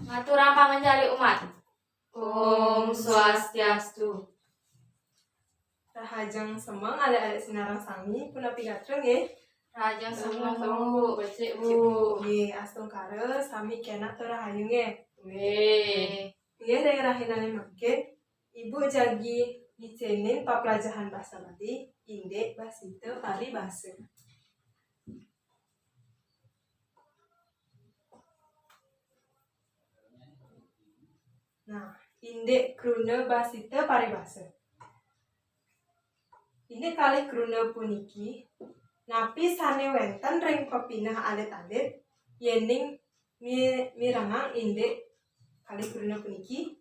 Ngaturang panganjali umat. Om Swastiastu. Rahajang semang ada sinarang sami puna pigatreng ye. Rajang semang bu, becik bu. Ye astung kare sami kena terahayung ye. Weh. Ye daerah hinane mangke ibu jagi dicenin papelajahan bahasa Bali inde basite pari bahasa. Nah, inde kruna basite pari bahasa. Ini kali kruna puniki napi sane wenten ring pepinah alit-alit yening mirangang inde kali kruna puniki.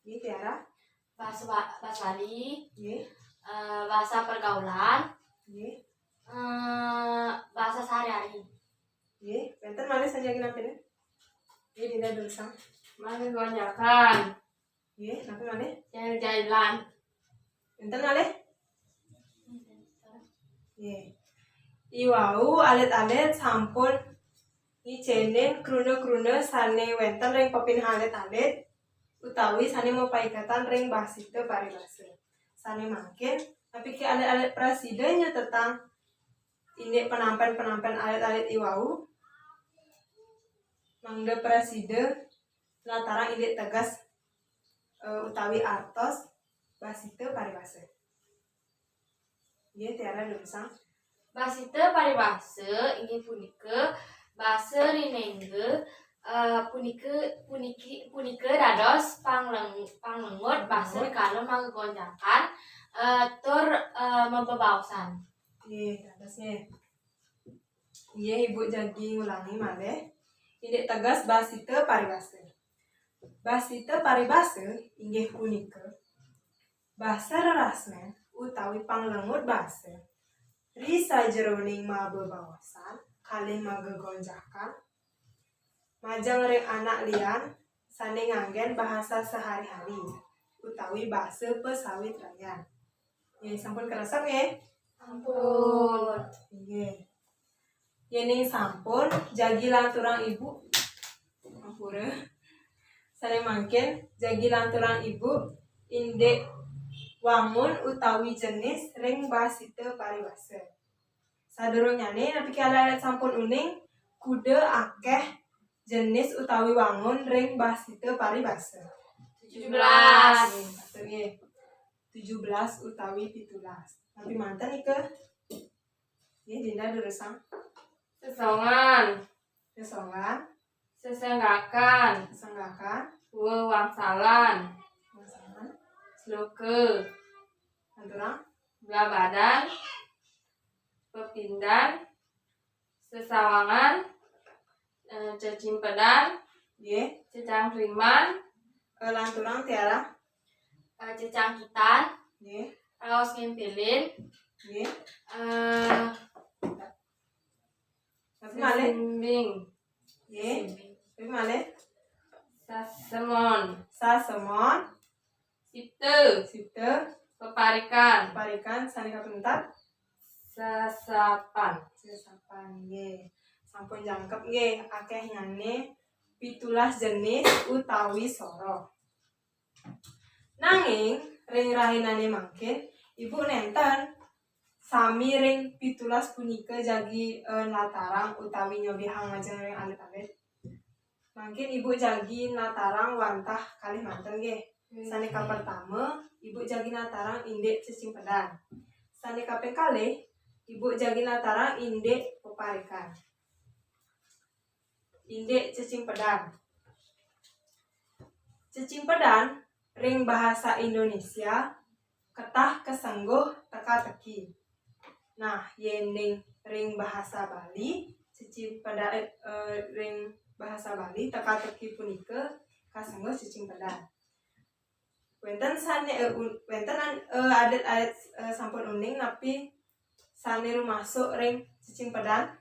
Ini Tiara. Bahasa Bali. Ye. Bahasa pergaulan. Ye. Bahasa sehari-hari. Ye. Wenten malih sanjagi napene. Ye dinda dulsang. Mana gonjakan. Ye. Napi malih. Jalan-jalan. Wenten malih. Ye. Iwau alit-alit sampun ngicenen kruna-kruna sane wenten ring pepinah alit-alit utawi sane mapaikatan ring basite paribasa. Sane mangkin tapi ki alit-alit prasida nyetetang ini penampen-penampen alit-alit iwau mangda prasida lantaran ide tegas utawi artos basite paribasa. Ye Tiara dulsang. Basite paribasa inggih punika basa rinengge punike dados panglengut basa kalau magegonjakan tur membebaosan. Ye dadosnya. Ye ibu jagi ngulangi malih. Ide tegas basite paribasa. Basite paribasa inggih punika basa rerasmen utawi panglengut basa risa jeroning mabebaosan kalih magegonjakan majang ring anak lian sane nganggen bahasa sehari-hari utawi basa pesawit rayan. Ye sampun keresep ye. Ampun. Ye. Yening sampun jagi lanturang ibu. Ampura. Sane mangkin jagi lanturang ibu inde wangun utawi jenis ring basite paribasa. Sadurungyane napi alit sampun uning kude akeh jenis utawi wangun ring basite paribasa. 17. Nggih. 17 utawi 17. Napi manten ike. Nggih dinda dulsang. Sesongan. Sesongan. Sesenggakan. Sesenggakan. Wewangsalan. Masakan. Sloke. Lanturang. Belah badan. Pepindan. Sesawangan. Cecimpedan. Nggih. Cecangkriman. Lanturang Tiara. Cecangkitan. Nggih. Raos ngintilin. Nggih. Napi malih. Sesimbing. Nggih. Napi malih. Sasemon. Sasemon. Sipte. Sipte. Peparikan. Parikan sane kapentar. Sasapan. Sesapan nggih. Sampun jangkep nggih akeh nyane 17 jenis utawi sora. Nanging ring rahinane mangkin ibu nenten sami ring 17 punika jagi latarang utawi nyobihang majeng ring alit-alit. Mangkin ibu jagi latarang wantah kalih manten nggih. Sane kapertama ibu jagi latarang inde cecimpedan. Sane kaping kalih ibu jagi latarang inde peparikan. Inde cecimpedan. Cecimpedan ring bahasa Indonesia ketah kesengguh teka-teki. Nah, yening ring bahasa Bali cecimpedan ring bahasa Bali teka-teki punika kasengguh cecimpedan. Wenten sane adat-adat sampun uning napi sane rumasuk ring cecimpedan.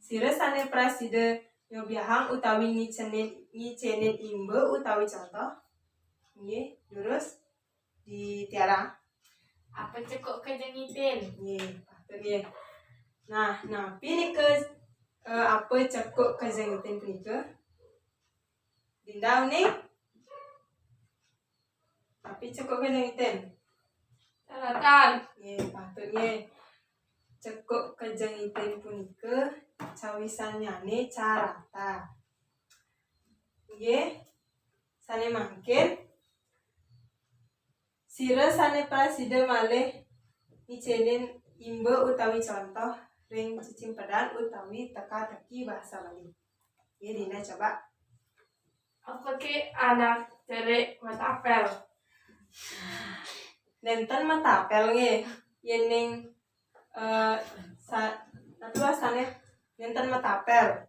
Sire sane prasida nyobihang utawi ngicenin imbe utawi contoh. Nggih, lurus di Tiara. Apa cekok kejengitin? Nggih, patur nggih. Nah, napi nike apa cekuk kejengitin punika? Dinda uning. Tapi cukup keningiten. Caratan. Ye, patutnya cekuk kejengiten punika cawisanyane carata. Ye, sane mangkin sira sane prasida malih ngicenin imbe utawi contoh ring cicimpedan utawi teka-teki bahasa Bali. Ye, Dinda coba. Apa ke anak cerik matapel? Nenten matapel nge. Yening tapi wasane nenten matapel.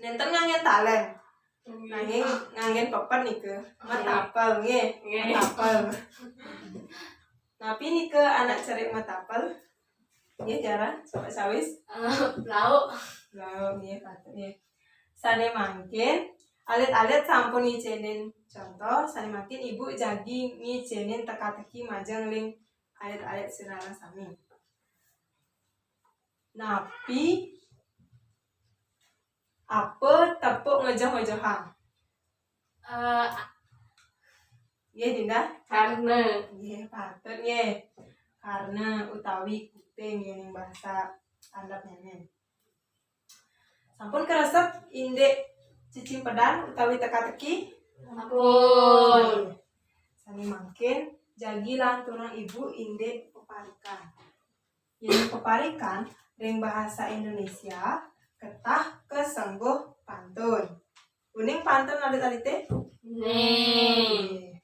Nenten ngangen talent. Ngangen pepet nika. Matapel nge. Matapel. Tapi nika anak cerik matapel. Nge cara coba sawis. Lauk. Lalu nge patutnya. Sane mangkin alit-alit sampun ngicenin contoh, sane makin ibu jagi ngicenin teka-teki majang ling alit-alit sirana sami. Napi apa tepuk ngejoh-ngejohang? Ye Dinda? Karena. Ye patut ye. Karena utawi kuping yang bahasa andapnya. Sampun keresep indek cicimpedan utawi teka-teki. Ampun. Sani mangkin jagi lanturang ibu indek peparikan. Yang peparikan ring bahasa Indonesia ketah kesengguh pantun. Uning pantun alit-alite? Nih.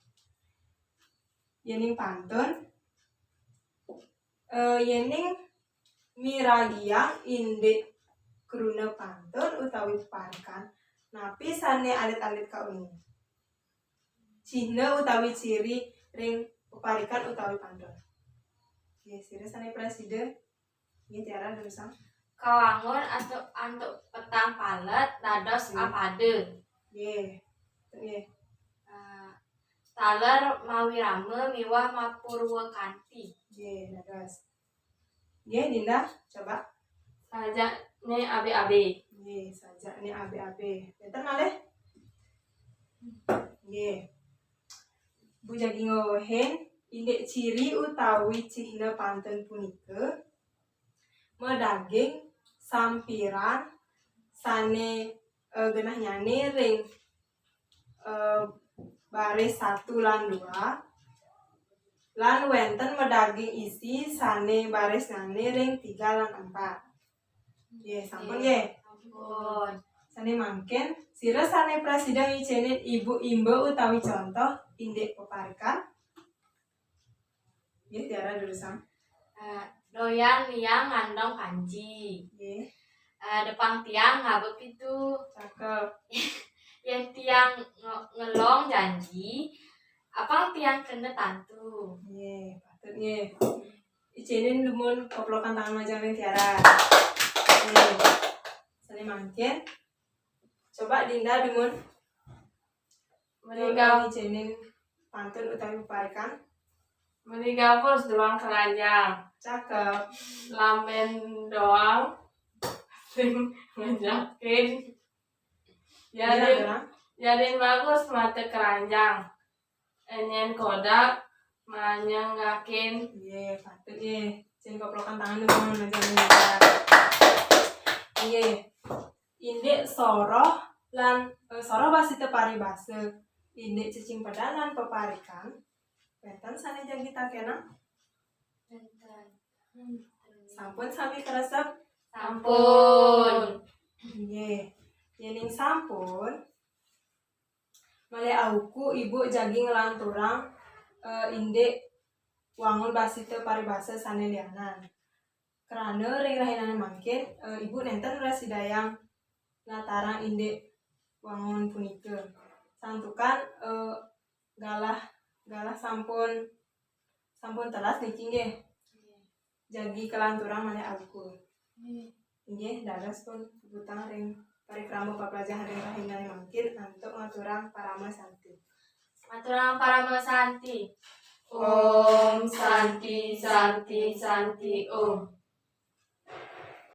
Yening pantun yening miragiang indek kruna pantun utawi peparikan. Napi sane alit-alit kauning. Cina utawi ciri ring peparikan utawi pantun. Ye, sira sane presiden. Ye tiara tulisan. Kawangun atau antuk petang palet dados apade. Ye. Ye. Taler mawi rame miwah mapurwakanti. Ye, dados. Ye, Dinda, coba. Saja ne abe-abe. Ye, saja ini abe-abe. Benten malih. Ye. Bu jagi ngohen indek ciri utawi cihna pantun punika medaging sampiran sane genah nyane ring baris 1 lan 2 lan wenten medaging isi sane baris nyane ring 3 lan 4. Ye, sampun ye. Ampun. Sane mangken sira sane prasida ngicenin ibu imbe utawi contoh indek peparikan. Ye, tiara tulisan. Doyan liang ngandong panci. Ye, Depang tiang ngabep itu. cakep. Yang tiang ngelong janji. Apang tiang kena tantu. Ye, patut ye. Icenin dumun koplokan tangan majang ning tiara. Ye. Sane mangken. Coba Dinda dumun. Meninggal icenin pantun utawi peparikan. pos doang keranjang. Cakep. Lamen doang. Sing ngejakin. Jadin bagus mata keranjang. Enyen kodak manyengakin. Ye, patut ye. Cen koplokan tangan dumun majang ning tiara. Ye. Indek soroh lan soroh basi tepari base. Indek cicimpedan lan peparikan. Benten sane jagi takena. Sampun sami keresep. Sampun. Ye. Yening sampun. Male auku ibu jagi ngelanturang indek wangun basi tepari base sane lianan. Kerana ring rahinane mangkin ibu nenten residayang latarang indek wangun punika. Santukan galah sampun telas niki nggih. Jagi kelanturang maneh aku. Nggih, dados pun butang ring parikrama paplajahan ring rahinane mangkin antuk ngaturang parama santi. Maturang parama santi. Om Santi Santi Santi Om.